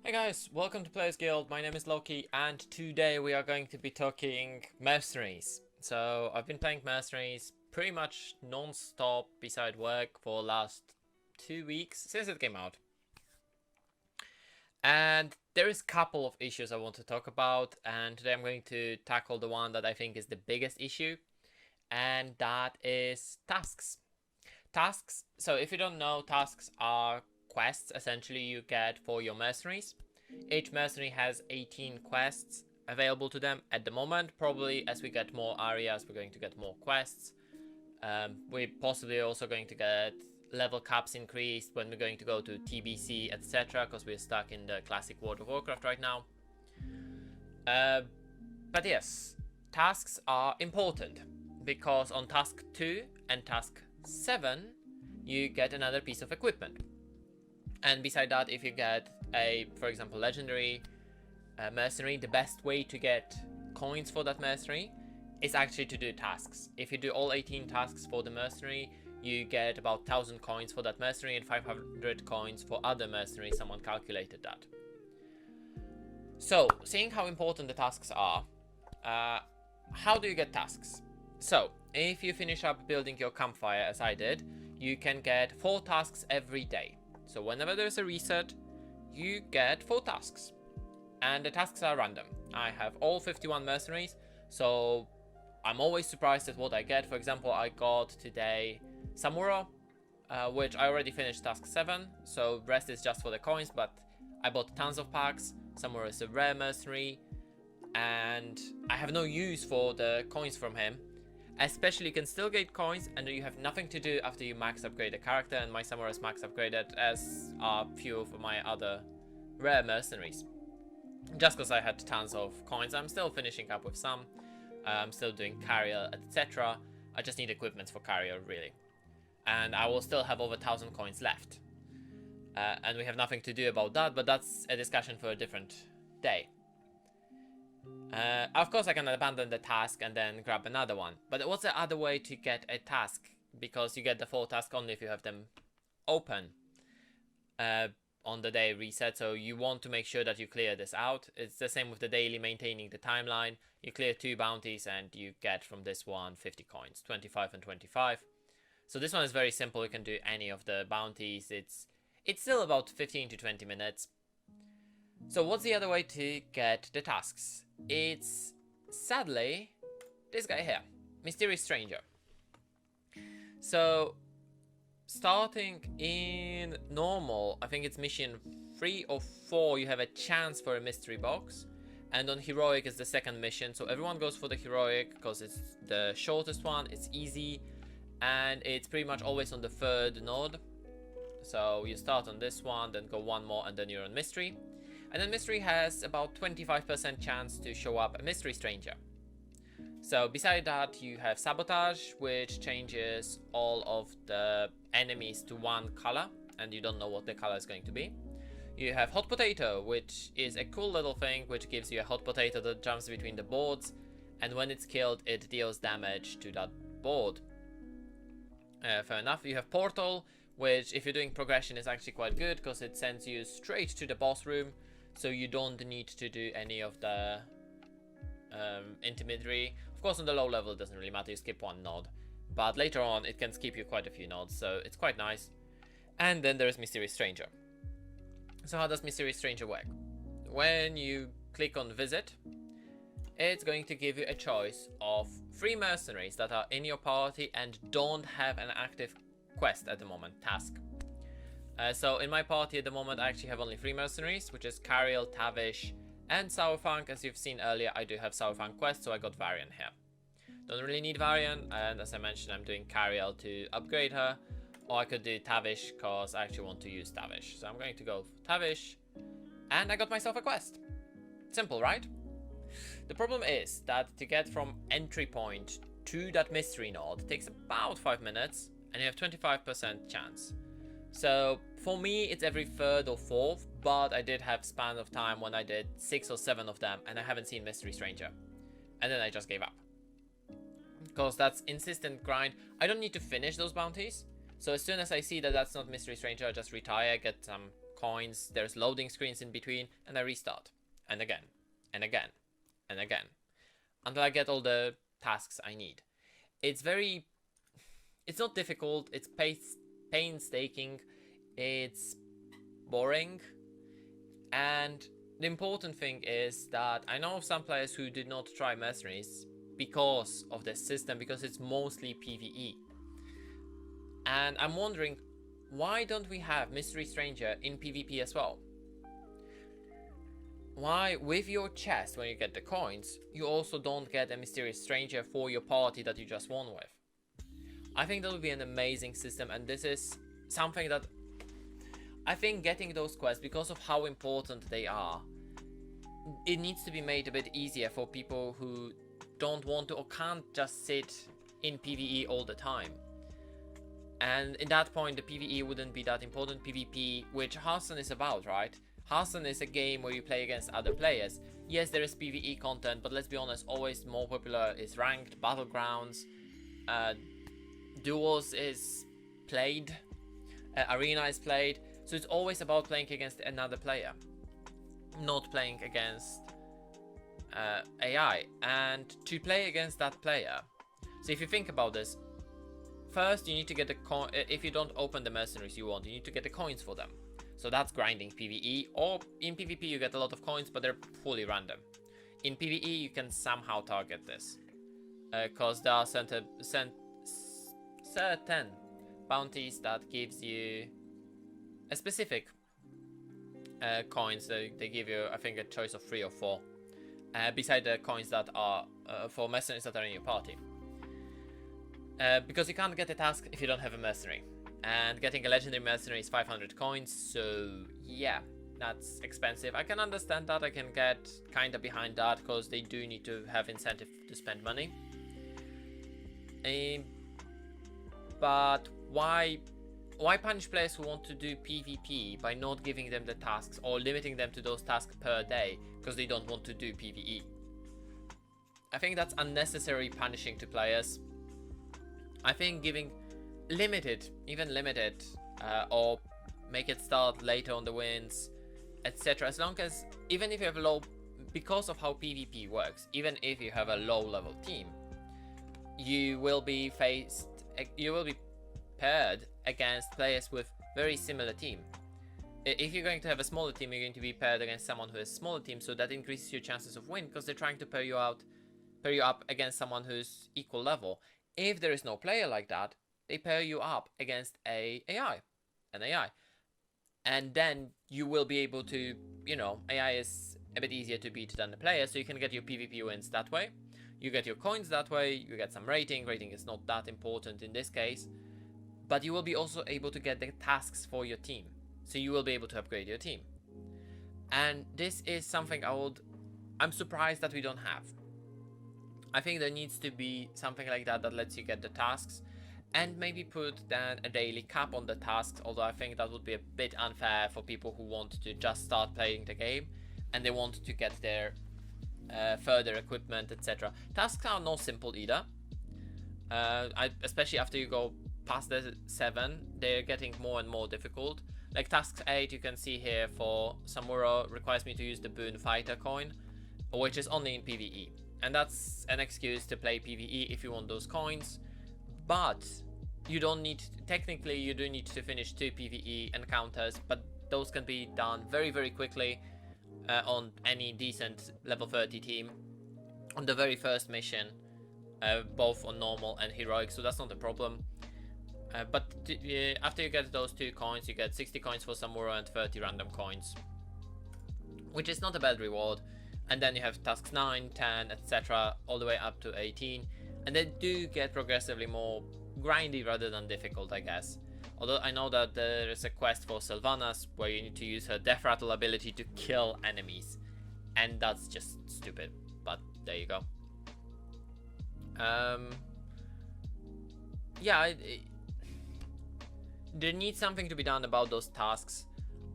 Hey guys, welcome to Players Guild. My name is Loki, and today we are going to be talking Mercenaries. So I've been playing Mercenaries pretty much non-stop beside work for the last 2 weeks since it came out. And there is a couple of issues I want to talk about, and today I'm going to tackle the one that I think is the biggest issue, and that is tasks. Tasks, so if you don't know, tasks are quests essentially you get for your mercenaries. Each mercenary has 18 quests available to them at the moment. Probably as we get more areas, we're going to get more quests. We're possibly also going to get level caps increased when we're going to go to TBC, etc. because we're stuck in the classic World of Warcraft right now. But yes, tasks are important because on task 2 and task 7 you get another piece of equipment. And beside that, if you get a, for example, legendary mercenary, the best way to get coins for that mercenary is actually to do tasks. If you do all 18 tasks for the mercenary, you get about 1000 coins for that mercenary and 500 coins for other mercenaries. Someone calculated that. So, seeing how important the tasks are, how do you get tasks? So, if you finish up building your campfire, as I did, you can get 4 tasks every day. So whenever there's a reset, you get 4 tasks. And the tasks are random. I have all 51 mercenaries, so I'm always surprised at what I get. For example, I got today Samuro, which I already finished task 7, so rest is just for the coins, but I bought tons of packs. Samuro is a rare mercenary, and I have no use for the coins from him. Especially you can still get coins and you have nothing to do after you max upgrade a character, and my Samurai is max upgraded, as are few of my other rare mercenaries. Just because I had tons of coins, I'm still finishing up with some. I'm still doing carrier, etc. I just need equipment for carrier really. And I will still have over 1000 coins left. And we have nothing to do about that, but that's a discussion for a different day. Of course I can abandon the task and then grab another one, but what's the other way to get a task? Because you get the 4 tasks only if you have them open on the day reset, so you want to make sure that you clear this out. It's the same with the daily maintaining the timeline. You clear 2 bounties and you get from this one 50 coins, 25 and 25. So this one is very simple, you can do any of the bounties. It's still about 15 to 20 minutes. So what's the other way to get the tasks? It's, sadly, this guy here, Mysterious Stranger. So, starting in normal, I think it's mission 3 or 4, you have a chance for a mystery box. And on heroic is the second mission, so everyone goes for the heroic because it's the shortest one, it's easy, and it's pretty much always on the 3rd node. So you start on this one, then go one more, and then you're on mystery. And then mystery has about 25% chance to show up a mystery stranger. So beside that you have sabotage, which changes all of the enemies to one color, and you don't know what the color is going to be. You have hot potato, which is a cool little thing which gives you a hot potato that jumps between the boards, and when it's killed it deals damage to that board. Fair enough. You have portal, which if you're doing progression is actually quite good because it sends you straight to the boss room. So you don't need to do any of the intermediary. Of course on the low level it doesn't really matter, you skip one node. But later on it can skip you quite a few nodes, so it's quite nice. And then there's Mysterious Stranger. So how does Mysterious Stranger work? When you click on visit, it's going to give you a choice of 3 mercenaries that are in your party and don't have an active quest at the moment, task. So in my party at the moment I actually have only 3 mercenaries, which is Cariel, Tavish and Sourfang. As you've seen earlier, I do have Sourfang quest, so I got Varian here. Don't really need Varian, and as I mentioned I'm doing Cariel to upgrade her, or I could do Tavish because I actually want to use Tavish. So I'm going to go for Tavish, and I got myself a quest. Simple, right? The problem is that to get from entry point to that mystery node takes about 5 minutes, and you have 25% chance. So for me it's every 3rd or 4th, but I did have span of time when I did 6 or 7 of them and I haven't seen Mystery Stranger. And then I just gave up. Because that's insistent grind. I don't need to finish those bounties. So as soon as I see that that's not Mystery Stranger, I just retire, get some coins, there's loading screens in between, and I restart. And again, and again, and again. Until I get all the tasks I need. It's not difficult, it's painstaking, it's boring, and the important thing is that I know of some players who did not try Mercenaries because of the system, because it's mostly PvE. And I'm wondering, why don't we have Mystery Stranger in PvP as well? Why, with your chest, when you get the coins, you also don't get a Mysterious Stranger for your party that you just won with? I think that would be an amazing system, and this is something that I think getting those quests, because of how important they are, it needs to be made a bit easier for people who don't want to or can't just sit in PvE all the time. And in that point, the PvE wouldn't be that important. PvP, which Hearthstone is about, right? Hearthstone is a game where you play against other players. Yes, there is PvE content, but let's be honest, always more popular is ranked, battlegrounds, duels is played, arena is played, so it's always about playing against another player, not playing against AI. And to play against that player, so if you think about this, first you need to get the coin. If you don't open the mercenaries you want, you need to get the coins for them. So that's grinding PvE, or in PvP you get a lot of coins, but they're fully random. In PvE you can somehow target this, because there are certain bounties that gives you a specific coins. They give you, I think, a choice of 3 or 4, beside the coins that are for mercenaries that are in your party. Because you can't get a task if you don't have a mercenary. And getting a legendary mercenary is 500 coins, so yeah, that's expensive. I can understand that, I can get kinda behind that, because they do need to have incentive to spend money. But why punish players who want to do PvP by not giving them the tasks or limiting them to those tasks per day because they don't want to do PvE? I think that's unnecessary punishing to players. I think giving limited, or make it start later on the wins, etc. As long as, even if you have a low, because of how PvP works, even if you have a low level team, you will be paired against players with very similar team. If you're going to have a smaller team, you're going to be paired against someone who has a smaller team, so that increases your chances of win, because they're trying to pair you up against someone who's equal level. If there is no player like that, they pair you up against an AI. And then you will be able to, AI is a bit easier to beat than the player, so you can get your PvP wins that way. You get your coins that way, you get some rating. Rating is not that important in this case. But you will be also able to get the tasks for your team. So you will be able to upgrade your team. And this is something I'm surprised that we don't have. I think there needs to be something like that lets you get the tasks. And maybe put then a daily cap on the tasks, although I think that would be a bit unfair for people who want to just start playing the game and they want to get their further equipment, etc. Tasks are not simple either. Especially after you go past the 7, they're getting more and more difficult. Like task 8, you can see here for Samuro, requires me to use the Boon Fighter coin, which is only in PvE. And that's an excuse to play PvE if you want those coins. But you don't need, technically you do need to finish 2 PvE encounters, but those can be done very, very quickly on any decent level 30 team on the very first mission, both on normal and heroic, so that's not a problem. But after you get those 2 coins, you get 60 coins for Samuro and 30 random coins, which is not a bad reward. And then you have tasks 9, 10, etc. all the way up to 18. And they do get progressively more grindy rather than difficult, I guess. Although I know that there is a quest for Sylvanas where you need to use her Death Rattle ability to kill enemies. And that's just stupid, but there you go. Yeah, there needs something to be done about those tasks.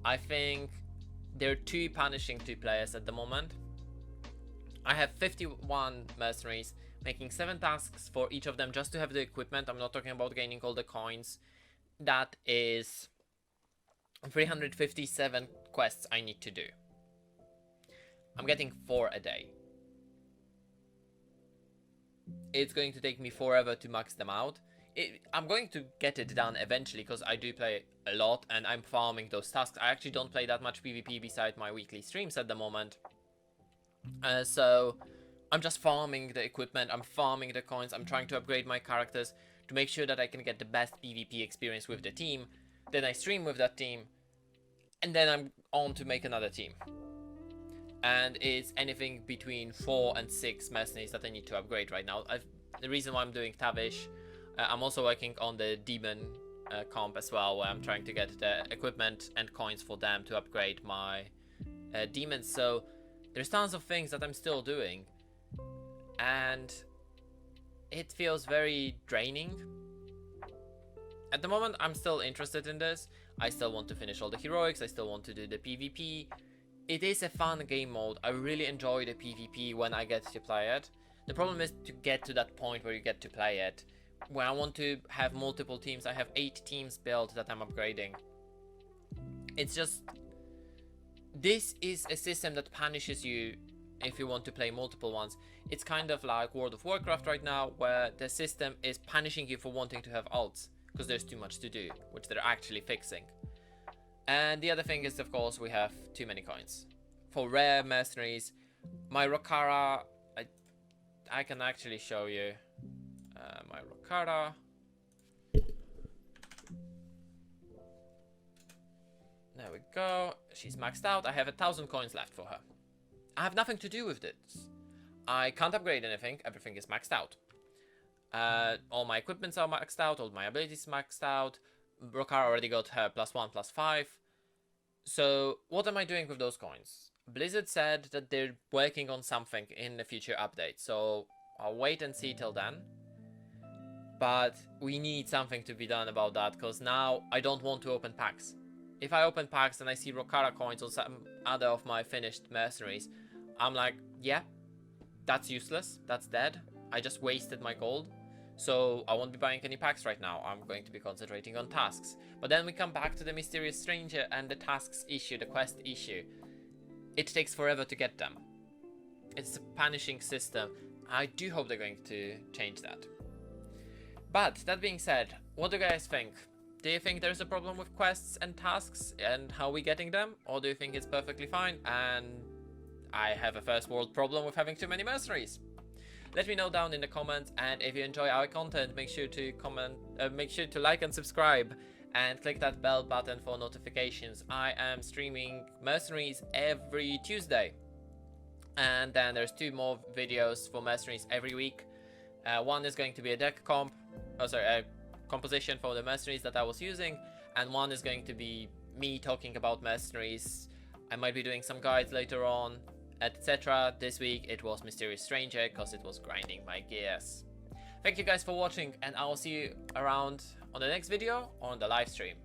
I think they're too punishing to players at the moment. I have 51 mercenaries, making 7 tasks for each of them just to have the equipment. I'm not talking about gaining all the coins. That is 357 quests I need to do. I'm getting 4 a day. It's going to take me forever to max them out. I'm going to get it done eventually because I do play a lot and I'm farming those tasks. I actually don't play that much PvP beside my weekly streams at the moment. So I'm just farming the equipment, I'm farming the coins, I'm trying to upgrade my characters to make sure that I can get the best PvP experience with the team. Then I stream with that team, and then I'm on to make another team. And it's anything between 4 and 6 mercenaries that I need to upgrade right now. The reason why I'm doing Tavish, I'm also working on the demon comp as well, where I'm trying to get the equipment and coins for them to upgrade my demons. So there's tons of things that I'm still doing, and it feels very draining. At the moment, I'm still interested in this. I still want to finish all the heroics, I still want to do the PvP. It is a fun game mode. I really enjoy the PvP when I get to play it. The problem is to get to that point where you get to play it. When I want to have multiple teams, I have 8 teams built that I'm upgrading. It's just... This is a system that punishes you if you want to play multiple ones. It's kind of like World of Warcraft right now, where the system is punishing you for wanting to have alts, because there's too much to do, which they're actually fixing. And the other thing is, of course, we have too many coins. For rare mercenaries, my Rokara, I can actually show you my Rokara. There we go. She's maxed out. I have 1,000 coins left for her. I have nothing to do with this. I can't upgrade anything. Everything is maxed out. All my equipments are maxed out. All my abilities maxed out. Rokara already got her +1, +5. So what am I doing with those coins? Blizzard said that they're working on something in the future update. So I'll wait and see till then. But we need something to be done about that, because now I don't want to open packs. If I open packs and I see Rokara coins or some other of my finished mercenaries, I'm like, yeah, that's useless, that's dead. I just wasted my gold. So I won't be buying any packs right now. I'm going to be concentrating on tasks. But then we come back to the Mysterious Stranger and the tasks issue, the quest issue. It takes forever to get them. It's a punishing system. I do hope they're going to change that. But that being said, what do you guys think? Do you think there's a problem with quests and tasks and how we getting them? Or do you think it's perfectly fine and I have a first world problem with having too many mercenaries? Let me know down in the comments, and if you enjoy our content, make sure to like and subscribe and click that bell button for notifications. I am streaming Mercenaries every Tuesday, and then there's 2 more videos for Mercenaries every week. One is going to be a deck comp, a composition for the Mercenaries that I was using, and one is going to be me talking about Mercenaries. I might be doing some guides later on, etc. This week it was Mysterious Stranger because it was grinding my gears. Thank you guys for watching, and I will see you around on the next video or on the live stream.